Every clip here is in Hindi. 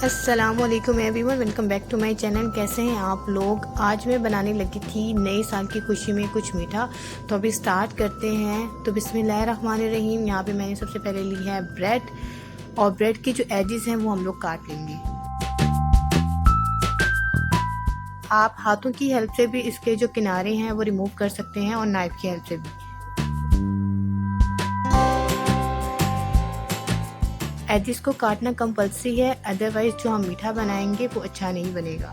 अस्सलामुअलैकुम everyone, welcome back to my channel. कैसे हैं आप लोग। आज मैं बनाने लगी थी नए साल की खुशी में कुछ मीठा, तो अभी स्टार्ट करते हैं। तो बिस्मिल्लाहिर्रहमानिर्रहीम। यहाँ पे मैंने सबसे पहले ली है ब्रेड, और ब्रेड की जो एजेस हैं वो हम लोग काट लेंगे। आप हाथों की हेल्प से भी इसके जो किनारे हैं वो रिमूव कर सकते हैं, और नाइफ की हेल्प से भी। एजिस को काटना कंपल्सरी है, अदरवाइज जो हम मीठा बनाएंगे वो अच्छा नहीं बनेगा।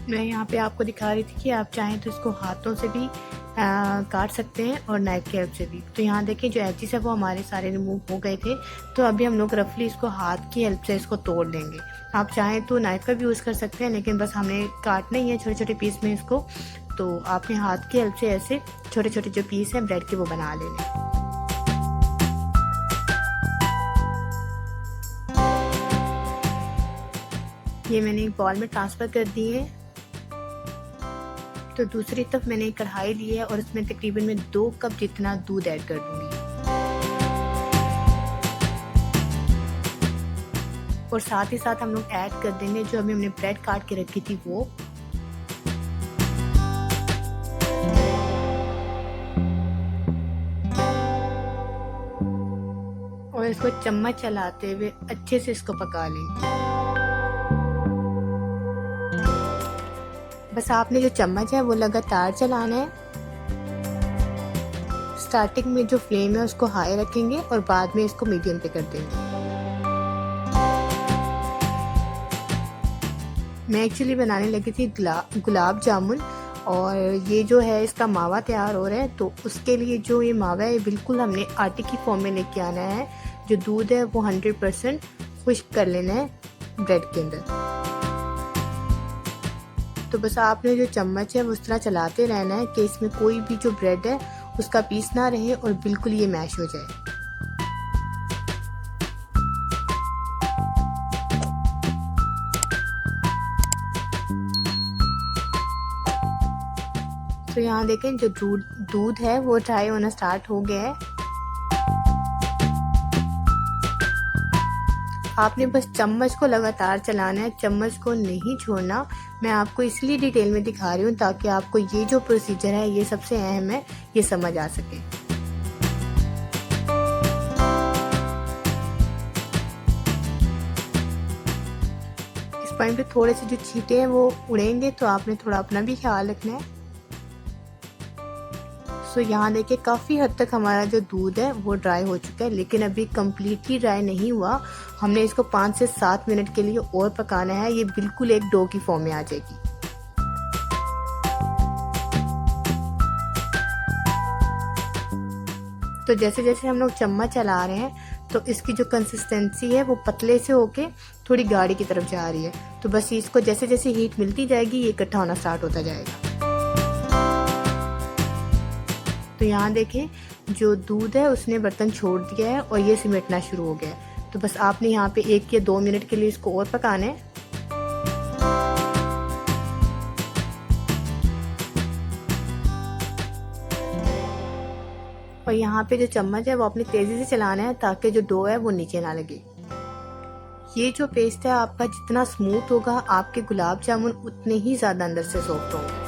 मैं यहाँ पे आपको दिखा रही थी कि आप चाहें तो इसको हाथों से भी काट सकते हैं और नाइफ की हेल्प से भी। तो यहाँ देखें जो एजिस है वो हमारे सारे रिमूव हो गए थे। तो अभी हम लोग रफली इसको हाथ की हेल्प से इसको तोड़ लेंगे। आप चाहें तो नाइफ का भी यूज़ कर सकते हैं, लेकिन बस हमें काटना ही है छोटे छोटे पीस में इसको। तो आपने हाथ की हेल्प से ऐसे छोटे छोटे जो पीस हैं ब्रेड के वो बना लेने। ये मैंने एक बॉल में ट्रांसफ़र कर दी है। तो दूसरी तरफ मैंने एक कढ़ाई ली है और इसमें तकरीबन मैं 2 कप जितना दूध ऐड कर दूंगी। और साथ ही साथ हम लोग ऐड कर देंगे जो अभी हमने ब्रेड काट के रखी थी वो। और इसको चम्मच चलाते हुए अच्छे से इसको पका लेंगे। बस आपने जो चम्मच है वो लगातार चलाना है। स्टार्टिंग में जो फ्लेम है उसको हाई रखेंगे और बाद में इसको मीडियम पे कर देंगे। मैं एक्चुअली बनाने लगी थी गुलाब जामुन, और ये जो है इसका मावा तैयार हो रहा है। तो उसके लिए जो ये मावा है बिल्कुल हमने आटे की फॉर्म में लेके आना है। जो दूध है वो 100% खुश्क कर लेना है ब्रेड के अंदर। तो बस आपने जो चम्मच है वो उस तरह चलाते रहना है कि इसमें कोई भी जो ब्रेड है उसका पीस ना रहे और बिल्कुल ये मैश हो जाए। तो यहाँ देखें जो दूध है वो ड्राई होना स्टार्ट हो गया है। आपने बस चम्मच को लगातार चलाना है, चम्मच को नहीं छोड़ना। मैं आपको इसलिए डिटेल में दिखा रही हूँ ताकि आपको ये जो प्रोसीजर है ये सबसे अहम है, ये समझ आ सके। इस पॉइंट पे थोड़े से जो छींटे हैं वो उड़ेंगे, तो आपने थोड़ा अपना भी ख्याल रखना है। तो यहाँ देखिए काफ़ी हद तक हमारा जो दूध है वो ड्राई हो चुका है, लेकिन अभी कम्प्लीटली ड्राई नहीं हुआ। हमने इसको 5 से 7 मिनट के लिए और पकाना है। ये बिल्कुल एक डो की फॉर्म में आ जाएगी। तो जैसे जैसे हम लोग चम्मच चला रहे हैं तो इसकी जो कंसिस्टेंसी है वो पतले से होके थोड़ी गाढ़ी की तरफ जा रही है। तो बस इसको जैसे जैसे हीट मिलती जाएगी ये इकट्ठा होना स्टार्ट होता जाएगा। तो यहाँ देखें जो दूध है उसने बर्तन छोड़ दिया है और ये सिमटना शुरू हो गया है। तो बस आपने यहाँ पे 1 या 2 मिनट के लिए इसको और पकाना है। और यहाँ पे जो चम्मच है वो अपनी तेजी से चलाना है ताकि जो डो है वो नीचे ना लगे। ये जो पेस्ट है आपका जितना स्मूथ होगा आपके गुलाब जामुन उतने ही ज़्यादा अंदर से सॉफ्ट होंगे।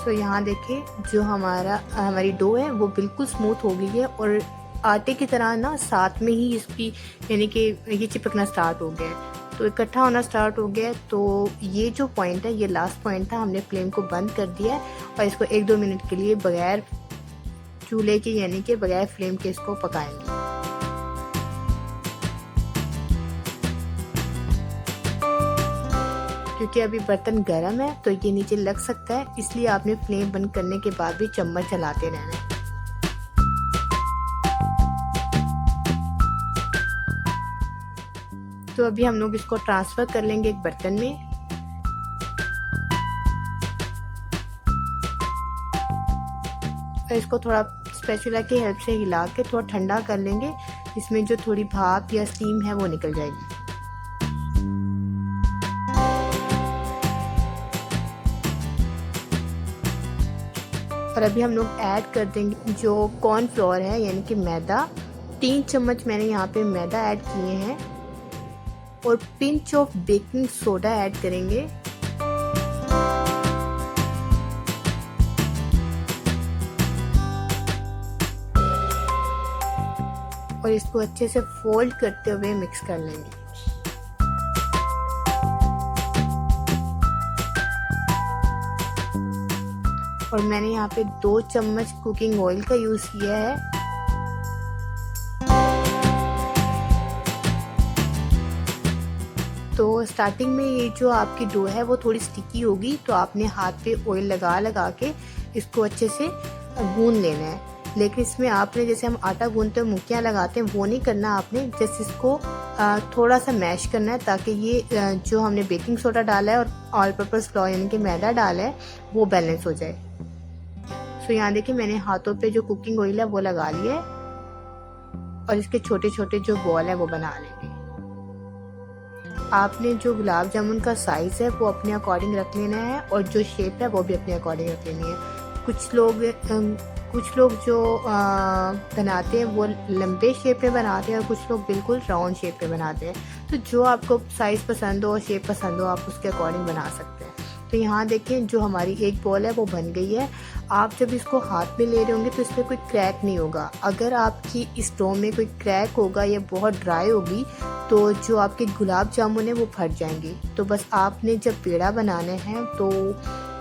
तो यहाँ देखिए जो हमारी डो है वो बिल्कुल स्मूथ हो गई है, और आटे की तरह ना साथ में ही इसकी यानी कि ये चिपकना स्टार्ट हो गया है। तो इकट्ठा होना स्टार्ट हो गया है। तो ये जो पॉइंट है ये लास्ट पॉइंट था। हमने फ्लेम को बंद कर दिया है और इसको 1-2 मिनट के लिए बगैर चूल्हे के यानी कि बगैर फ्लेम के इसको पकाएंगे। क्योंकि अभी बर्तन गर्म है तो ये नीचे लग सकता है, इसलिए आपने फ्लेम बंद करने के बाद भी चम्मच चलाते रहना है। तो अभी हम लोग इसको ट्रांसफ़र कर लेंगे एक बर्तन में। और इसको थोड़ा स्पैचुला की हेल्प से हिला के थोड़ा ठंडा कर लेंगे, इसमें जो थोड़ी भाप या स्टीम है वो निकल जाएगी। और अभी हम लोग ऐड कर देंगे जो कॉर्नफ्लोर है यानी कि मैदा। 3 चम्मच मैंने यहाँ पे मैदा ऐड किए हैं और pinch of baking soda add करेंगे। और इसको अच्छे से फोल्ड करते हुए मिक्स कर लेंगे। और मैंने यहाँ पे 2 चम्मच कुकिंग ऑयल का यूज़ किया है। तो स्टार्टिंग में ये जो आपकी डो है वो थोड़ी स्टिकी होगी, तो आपने हाथ पे ऑयल लगा लगा के इसको अच्छे से गूंद लेना है। लेकिन इसमें आपने जैसे हम आटा गूंदते हैं मुक्कियाँ लगाते हैं वो नहीं करना, आपने जैसे इसको थोड़ा सा मैश करना है ताकि ये जो हमने बेकिंग सोडा डाला है और ऑल पर्पस फ्लोर यानी कि मैदा डाला है वो बैलेंस हो जाए। सो यहाँ देखिए मैंने हाथों पे जो कुकिंग ऑयल है वो लगा लिया है और इसके छोटे छोटे जो बॉल है वो बना लेंगे। आपने जो गुलाब जामुन का साइज़ है वो अपने अकॉर्डिंग रख लेना है और जो शेप है वो भी अपने अकॉर्डिंग रख लेनी है। कुछ लोग जो बनाते हैं वो लंबे शेप में बनाते हैं और कुछ लोग बिल्कुल राउंड शेप में बनाते हैं। तो जो आपको साइज़ पसंद हो और शेप पसंद हो आप उसके अकॉर्डिंग बना सकते हैं। तो यहाँ देखें जो हमारी एक बॉल है वो बन गई है। आप जब इसको हाथ में ले रहे होंगे तो इस पर कोई क्रैक नहीं होगा। अगर आपकी इस डो में कोई क्रैक होगा या बहुत ड्राई होगी तो जो आपके गुलाब जामुन है वो फट जाएंगे। तो बस आपने जब पेड़ा बनाने हैं तो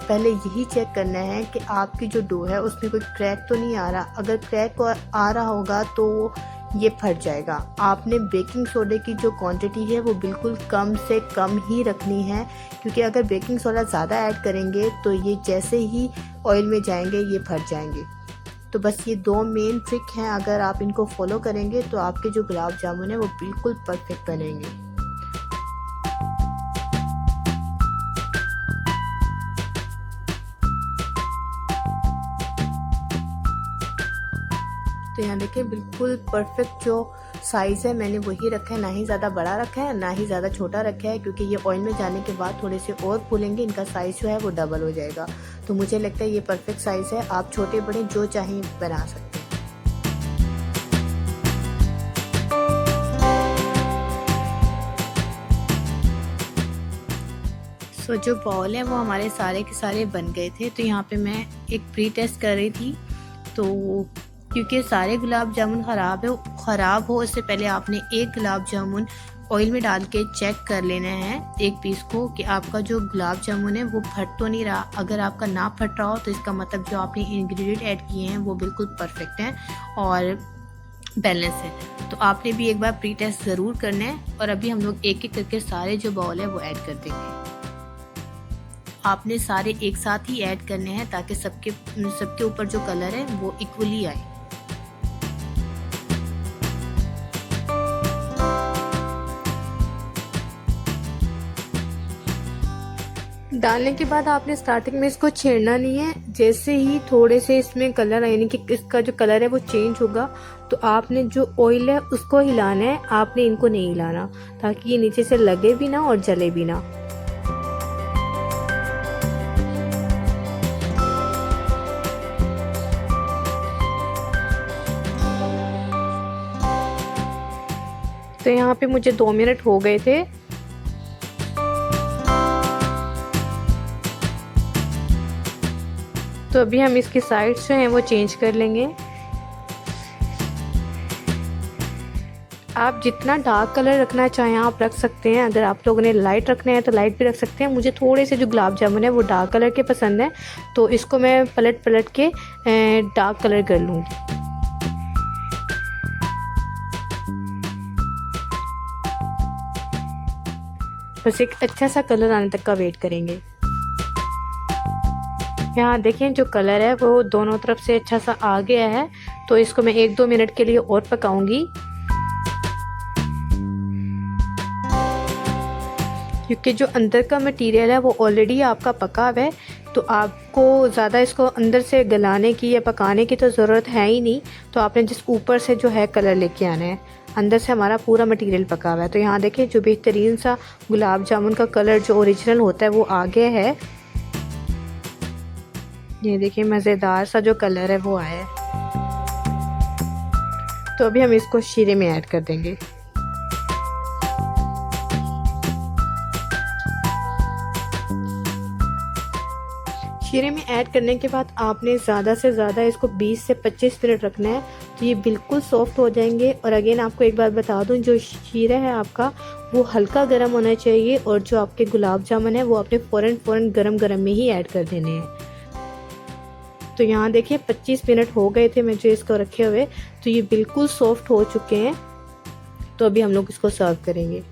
पहले यही चेक करना है कि आपकी जो डो है उसमें कोई क्रैक तो नहीं आ रहा। अगर क्रैक आ रहा होगा तो ये फट जाएगा। आपने बेकिंग सोडे की जो क्वांटिटी है वो बिल्कुल कम से कम ही रखनी है, क्योंकि अगर बेकिंग सोडा ज़्यादा ऐड करेंगे तो ये जैसे ही ऑयल में जाएंगे ये फट जाएंगे। तो बस ये 2 मेन ट्रिक हैं, अगर आप इनको फॉलो करेंगे तो आपके जो गुलाब जामुन है वो बिल्कुल परफेक्ट बनेंगे। तो यहाँ देखिए बिल्कुल परफेक्ट जो साइज़ है मैंने वही रखा है, ना ही ज़्यादा बड़ा रखा है ना ही ज़्यादा छोटा रखा है, क्योंकि ये ऑयल में जाने के बाद थोड़े से और फूलेंगे, इनका साइज़ जो है वो डबल हो जाएगा। तो मुझे लगता है ये परफेक्ट साइज़ है। आप छोटे बड़े जो चाहें बना सकते हैं। सो जो बॉल है वो हमारे सारे के सारे बन गए थे। तो यहाँ पे मैं एक प्री टेस्ट कर रही थी, तो क्योंकि सारे गुलाब जामुन ख़राब हो इससे पहले आपने एक गुलाब जामुन ऑयल में डाल के चेक कर लेना है एक पीस को कि आपका जो गुलाब जामुन है वो फट तो नहीं रहा। अगर आपका ना फट रहा हो तो इसका मतलब जो आपने इंग्रेडिएंट ऐड किए हैं वो बिल्कुल परफेक्ट हैं और बैलेंस है। तो आपने भी एक बार प्री टेस्ट ज़रूर करना है। और अभी हम लोग एक एक करके सारे जो बॉल है वो ऐड कर देंगे। आपने सारे एक साथ ही ऐड करने हैं ताकि सबके ऊपर जो कलर है वो इक्वली आए। डालने के बाद आपने स्टार्टिंग में इसको छेड़ना नहीं है। जैसे ही थोड़े से इसमें कलर यानी कि इसका जो कलर है वो चेंज होगा तो आपने जो ऑयल है उसको हिलाना है, आपने इनको नहीं हिलाना, ताकि ये नीचे से लगे भी ना और जले भी ना। तो यहाँ पे मुझे 2 मिनट हो गए थे। तो अभी हम इसकी साइड्स जो हैं वो चेंज कर लेंगे। आप जितना डार्क कलर रखना चाहें आप रख सकते हैं। अगर आप लोगों ने लाइट रखना है तो लाइट भी रख सकते हैं। मुझे थोड़े से जो गुलाब जामुन है वो डार्क कलर के पसंद है, तो इसको मैं पलट के डार्क कलर कर लूँगी। बस एक अच्छा सा कलर आने तक का वेट करेंगे। यहाँ देखें जो कलर है वो दोनों तरफ से अच्छा सा आ गया है, तो इसको मैं 1-2 मिनट के लिए और पकाऊंगी, क्योंकि जो अंदर का मटेरियल है वो ऑलरेडी आपका पका हुआ है। तो आपको ज़्यादा इसको अंदर से गलाने की या पकाने की तो ज़रूरत है ही नहीं। तो आपने जिस ऊपर से जो है कलर लेके आना है, अंदर से हमारा पूरा मटेरियल पका हुआ है। तो यहाँ देखिए जो बेहतरीन सा गुलाब जामुन का कलर जो ओरिजिनल होता है वो आ गया है। ये देखिए मज़ेदार सा जो कलर है वो आया है। तो अभी हम इसको शीरे में ऐड कर देंगे। शीरे में ऐड करने के बाद आपने ज़्यादा से ज़्यादा इसको 20 से 25 मिनट रखना है, तो ये बिल्कुल सॉफ्ट हो जाएंगे। और अगेन आपको एक बात बता दूं, जो शीरा है आपका वो हल्का गर्म होना चाहिए, और जो आपके गुलाब जामुन है वो आपने फ़ौरन गरम में ही ऐड कर देने हैं। तो यहाँ देखिए 25 मिनट हो गए थे मैं जो इसको रखे हुए, तो ये बिल्कुल सॉफ्ट हो चुके हैं। तो अभी हम लोग इसको सर्व करेंगे।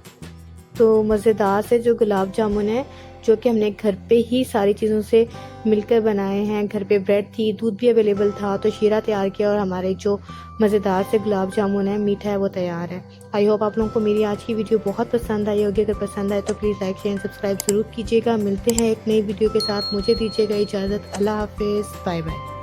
तो मज़ेदार से जो गुलाब जामुन है, जो कि हमने घर पे ही सारी चीज़ों से मिलकर बनाए हैं, घर पे ब्रेड थी, दूध भी अवेलेबल था, तो शीरा तैयार किया और हमारे जो मज़ेदार से गुलाब जामुन है, मीठा है, वो तैयार है। आई होप आप लोगों को मेरी आज की वीडियो बहुत पसंद आई होगी। अगर पसंद आए तो please like share and subscribe ज़रूर कीजिएगा। मिलते हैं एक नई वीडियो के साथ, मुझे दीजिएगा इजाज़त। अल्लाह हाफिज़, बाय बाय।